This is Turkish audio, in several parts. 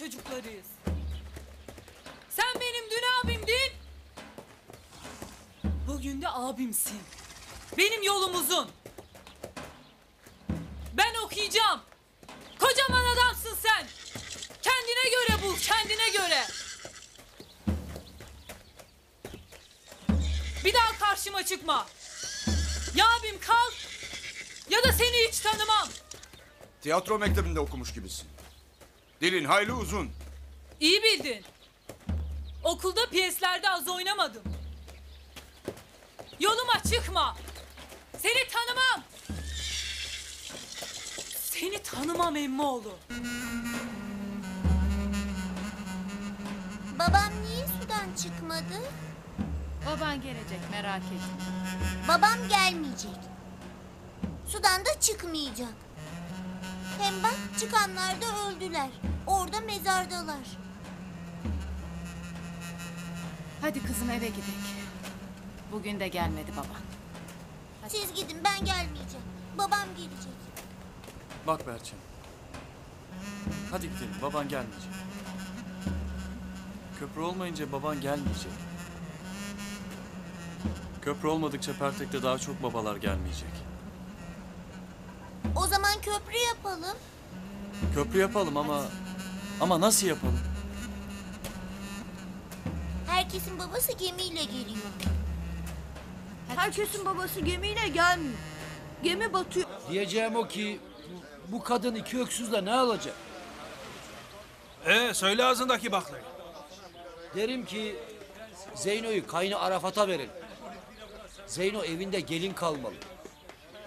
çocuklarıyız. Sen benim dün abimdin. Bugün de abimsin. Benim yolum uzun. Ben okuyacağım. Kocaman adamsın sen. Kendine göre bul, kendine göre. Bir daha karşıma çıkma. Ya abim kal ya da seni hiç tanımam. Tiyatro mektebinde okumuş gibisin. Dilin hayli uzun. İyi bildin. Okulda piyeslerde az oynamadım. Yoluma çıkma. Seni tanımam. Seni tanımam emmoğlu. Babam niye sudan çıkmadı? Baban gelecek, merak etme. Babam gelmeyecek. Sudan da çıkmayacak. Hem bak çıkanlar da öldüler. Orada mezardalar. Hadi kızım eve gidelim. Bugün de gelmedi baban. Siz gidin, ben gelmeyeceğim. Babam gelecek. Bak Berçin. Hadi gidelim, baban gelmeyecek. Köprü olmayınca baban gelmeyecek. Köprü olmadıkça Pertek'te daha çok babalar gelmeyecek. O zaman köprü yapalım. Köprü yapalım ama nasıl yapalım? Herkesin babası gemiyle geliyor. Herkesin babası gemiyle gelmiyor. Gemi batıyor. Diyeceğim o ki bu kadın iki öksüzle ne alacak? Söyle ağzındaki baklayı. Derim ki Zeyno'yu kaynı Arafat'a verin. Zeyno evinde gelin kalmalı.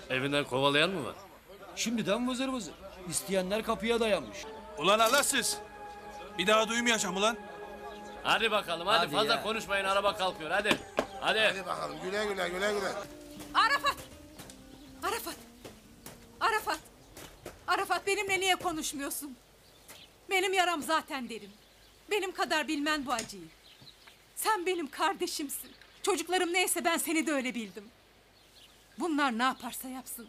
Evinden kovalayan mı var? Şimdiden vızır vızır. İsteyenler kapıya dayanmış. Ulan Allahsız. Bir daha duymayacağım ulan. Hadi bakalım hadi fazla ya. konuşmayın araba kalkıyor hadi. Hadi. bakalım güle güle güle güle. Arafat! Arafat! Arafat! Arafat benimle niye konuşmuyorsun? Benim yaram zaten derin. Benim kadar bilmen bu acıyı. Sen benim kardeşimsin. Çocuklarım neyse ben seni de öyle bildim. Bunlar ne yaparsa yapsın.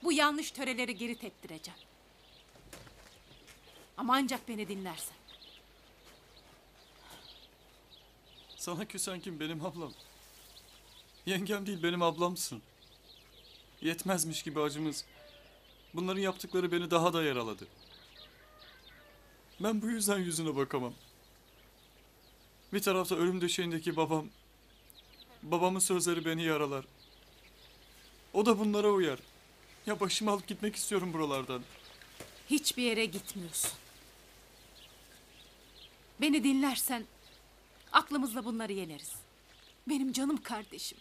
Bu yanlış töreleri geri teptireceğim. Ama ancak beni dinlersen. Sana küsen kim? Benim ablam. Yengem değil, benim ablamsın. Yetmezmiş gibi acımız. Bunların yaptıkları beni daha da yaraladı. Ben bu yüzden yüzüne bakamam. Bir tarafta ölüm döşeğindeki babam. Babamın sözleri beni yaralar. O da bunlara uyar. Ya başımı alıp gitmek istiyorum buralardan. Hiçbir yere gitmiyorsun. Beni dinlersen aklımızla bunları yeneriz. Benim canım kardeşim.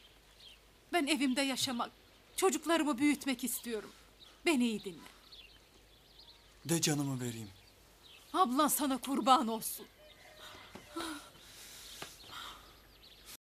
Ben evimde yaşamak, çocuklarımı büyütmek istiyorum. Beni iyi dinle. De canımı vereyim. Ablan sana kurban olsun.